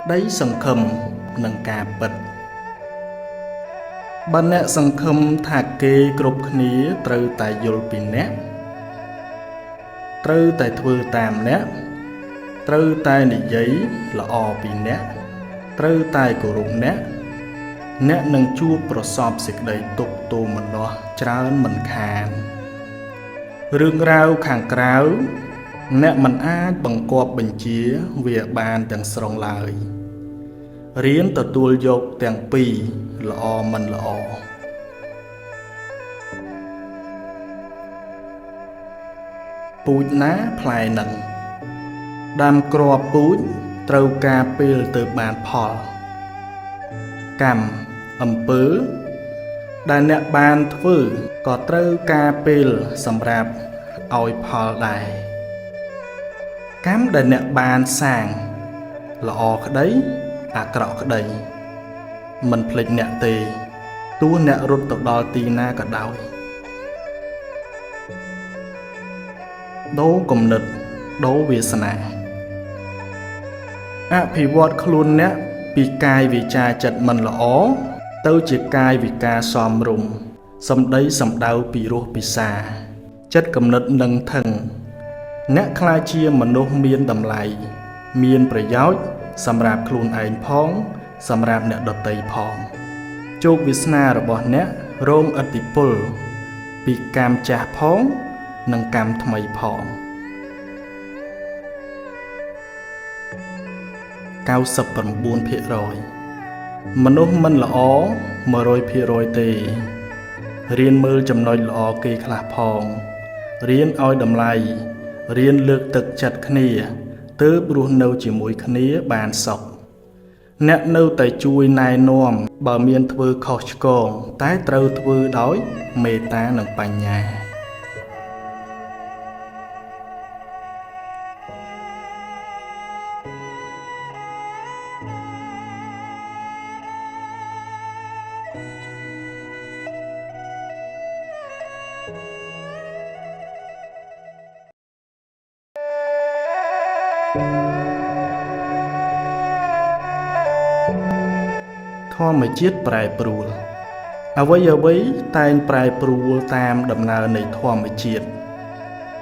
đấy sừng khum nâng cà bật ban nè sừng khum thà kê group khní trừ tại yul pin nè trừ tại thưa tam nè trừ tại nị giấy là o pin nè trừ tại group nè nè nâng chua prosop xịt đầy tục tu mình đó trơn mình khàn rương rau khang kráo nè mình ai bằng cọp bình chia về bàn từng sòng lại riêng từ tuôn dọc từng pi lọ mình lọ bụi ná phai nặng đam cọp bụi trâu cà pil từ bàn phò cằm ẩm pứ đàn nè bàn thử có trâu cà pil sầm rạp oi phò đài cám đàn nè bàn sàng lọ cái đấy cọ cái đấy mình phịch nè tì tu nè rút tộc đo tì na cả đau đấu cùng nực đấu vì sanh phì vọt khluôn nè bị cai vì cha chật mình lõ tâu chỉ cai vì ca xòm rùng xâm đấy xâm đau bị ruột bị xa chất cầm nực nâng thần nè khai chia mà nô miên đầm lại miênประโยชน์สำหรับครูนไอพ้องสำหรับเนื้อดตยพ้องโจกวิสนาระบอบเนื้อโรงอติปุลปีกามจ่าพ้องนังกามทำไมพ้อง90%ភាគរយមនុស្សមិនល្អ100%ទេរៀនមើលចំណុចល្អគេខ្លះផងរៀនឲ្យតម្លៃរៀនលើកទឹកចិត្តគ្នាទើបរស់នៅជាមួយគ្នាបានសុខអ្នកនៅតែជួយណែនាំបើមានធ្វើខុសឆ្គងតែត្រូវធ្វើដោយមេត្តានិងបញ្ញាធម្មជាតិប្រែប្រួលអ្វីតែងប្រែប្រួលតាមដំណើរនៃធម្មជាតិ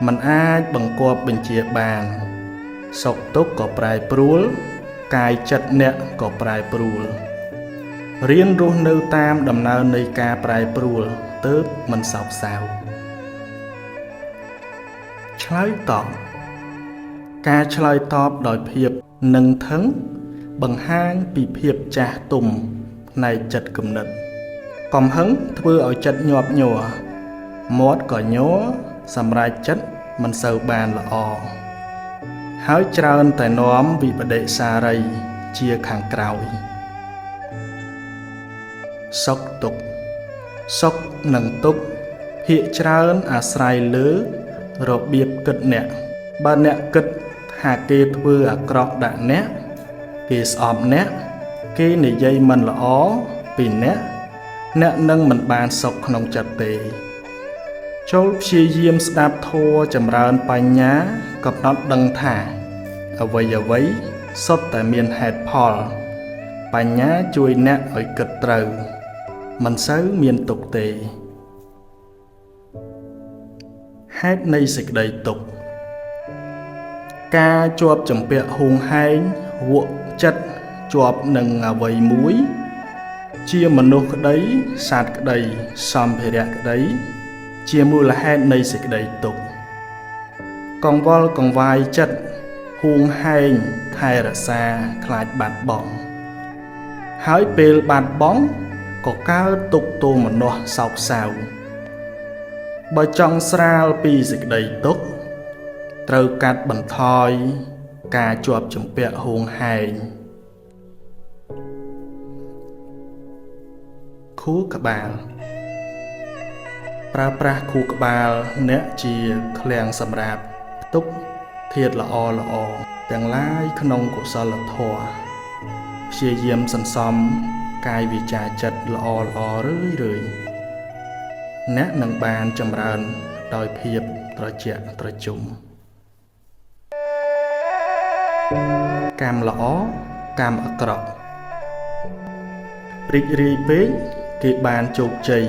มันអាចបង្គាប់បញ្ជាបានសុខទុក្ខក៏ប្រែប្រួលកាយចិត្តអ្នកក៏ប្រែប្រួលរៀនរស់នៅតាមដំណើរនៃការប្រែប្រួលទើបមិនសោកសៅឆ្លើយតបការឆ្លើយតបដោយភាពនឹងថឹងបង្ហាញពីភាពចាស់ទុំនៃចិត្តគំនិតកំហឹងធ្វើឲ្យចិត្តញាប់ញ័រមាត់ក៏ញ័រសម្រាប់ចិត្តមិនសូវបានល្អហើយច្រើនតែនាំវិបដិសារីជាខាងក្រោយសុខទុក្ខសុខនិងទុក្ខភាគច្រើនអាស្រ័យលើរបៀបគិតអ្នកបើអ្នកគិតថាគេធ្វើអាក្រក់ដាក់អ្នកគេស្អប់អ្នកគេនិយាយមិនល្អពីអ្នកនឹងមិនបានសុខក្នុងចិត្តទេចូលព្យាយាមស្ដាប់ធម៌ចម្រើនបញ្ញាកំណត់ដឹងថាអ្វីសុទ្ធតែមានហេតុផលបញ្ញាជួយអ្នកឲ្យគិតត្រូវមិនសូវមានទុក្ខទេហេតុនៃសេចក្តីទុក្ខការជាប់ចម្ពាក់ហួងហែងវក់ចិត្តជាប់នឹងអ្វីមួយជាមនុស្សក្តីសត្វក្តីសម្ភារៈក្តីជាមូលហេតុនៃសេចក្តីទុក្ខកង្វល់កង្វាយចិត្តហួងហែងថែរក្សាខ្លាចបាត់បង់ហើយពេលបាត់បង់ក៏កើតទុក្ខទោមនស្សសោកសៅបើចង់ស្រាលពីសេចក្តីទុក្ខត្រូវកាត់បន្ថយការជាប់ជំពាក់ហួងហែងខួរក្បាលប្រើប្រាស់ខួរក្បាលអ្នកជាឃ្លាំងសម្រាប់ផ្ទុកធាតុល្អទាំងឡាយក្នុងកុសលធម៌ព្យាយាមសន្សំកាយវាចាចិត្តល្អរឿយអ្នកនឹងបានចម្រើនដោយភាពត្រជាក់ត្រជុំ កម្មល្អកម្មអាក្រក់រីករាយពេកគេបានជោគជ័យ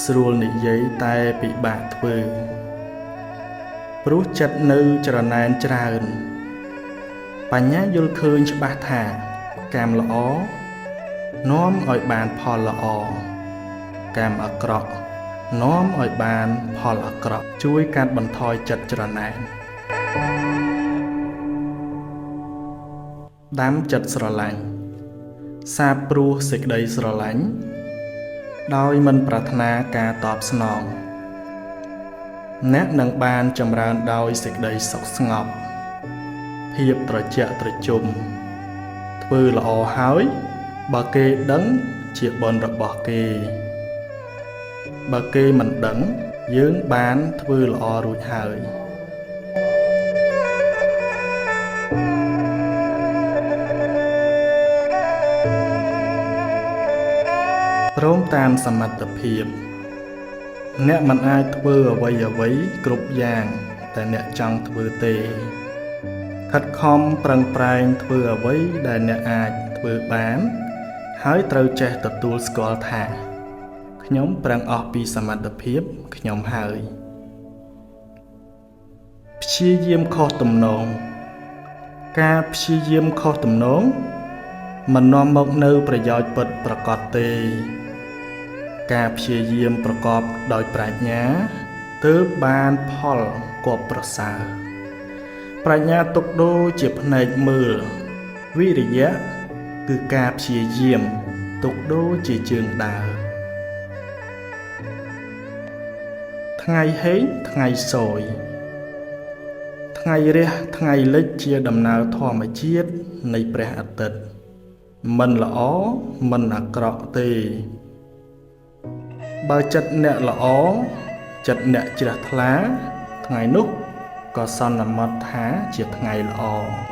ស្រួលនិយាយតែពិបាកធ្វើព្រោះចិត្តនៅច្រណែនច្រើនបញ្ញាយល់ឃើញច្បាស់ថាកម្មល្អនាំឲ្យបានផលល្អកម្មអាក្រក់នាំឲ្យបានផលអាក្រក់ជួយកាត់បន្ថយចិត្តច្រណែនដាំចិត្តស្រឡាញ់សាបព្រោះសេចក្តីស្រឡាញ់ដោយមិនប្រាថ្នាការតបស្នងអ្នកនឹងបានចម្រើនដោយសេចក្តីសុខស្ងប់ភាពត្រជាក់ត្រជុំធ្វើល្អហើយបើគេដឹងជាបុណ្យរបស់គេបើគេមិនដឹងយើងបានធ្វើល្អរួចហើយព្រមតាមសមត្ថភាពអ្នកមិនអាចធ្វើអ្វីគ្រប់យ៉ាងតែអ្នកចង់ធ្វើទេខិតខំប្រឹងប្រែងធ្វើអ្វីដែលអ្នកអាចធ្វើបានហើយត្រូវចេះទទួលស្គាល់ថាខ្ញុំប្រឹងអស់ពីសមត្ថភាពខ្ញុំហើយព្យាយាមខុសទំនងការព្យាយាមខុសទំនងមិននាំមកនូវប្រយោជន៍ពិតប្រាកដទេការព្យាយាមប្រកបដោយប្រាជ្ញាទើបបានផលគបប្រសើរប្រាជ្ញាទុកដូចជាភ្នែកមើលវិរិយៈគឺការព្យាយាមទុកដូចជាជើងដើរថ្ងៃហេងថ្ងៃសោយថ្ងៃរះថ្ងៃលិចជាដំណើរធម្មជាតិនៃព្រះអាទិត្យមិនល្អមិនអាក្រក់ទេបើចិត្តអ្នកល្អចិត្តអ្នកជ្រះថ្លាថ្ងៃនោះក៏សន្មតថាជាថ្ងៃល្អ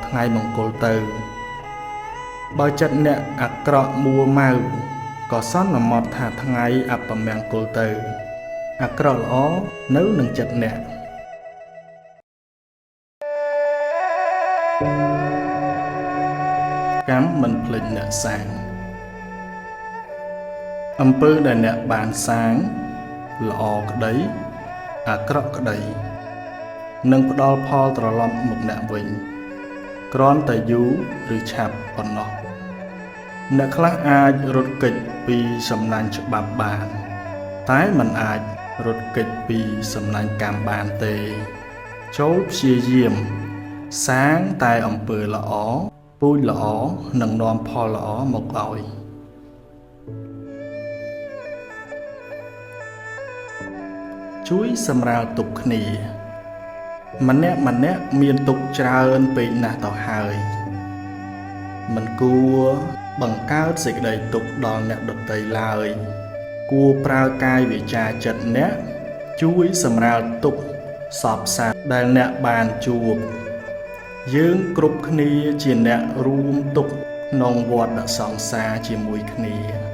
ថ្ងៃមង្គលទៅបើចិត្តអ្នកអាក្រក់មួម៉ៅក៏សន្មតថាថ្ងៃអពមង្គលទៅអាក្រក់ល្អនៅនឹងចិត្តអ្នកកម្មមិនភ្លេចអ្នកសាងអំពើដែលអ្នកបានសាងល្អក្តីអាក្រក់ក្តីនឹងផ្ដល់ផលត្រឡប់មកអ្នកវិញគ្រាន់តែយូរឬឆាប់ប៉ុណ្ណោះអ្នកខ្លះអាចរត់គេចពីសំណាញ់ច្បាប់បានតែមិនអាចរត់គេចពីសំណាញ់កម្មបានទេចូលព្យាយាមសាងតែអំពើល្អពូជល្អនឹងនាំផលល្អមកឲ្យជួយសម្រាលទុក្ខគ្នាម្នាក់មានទុក្ខច្រើនពេកណាស់ទៅហើយមិនគួរបង្កើតសេចក្តីទុក្ខដល់អ្នកដទៃឡើយគួរប្រើកាយវាចាចិត្តអ្នកជួយសម្រាលទុក្ខសពសត្វដែលអ្នកបានជួបយើងគ្រប់គ្នាជាអ្នករួមទុក្ខក្នុងវដ្តសង្សារជាមួយគ្នា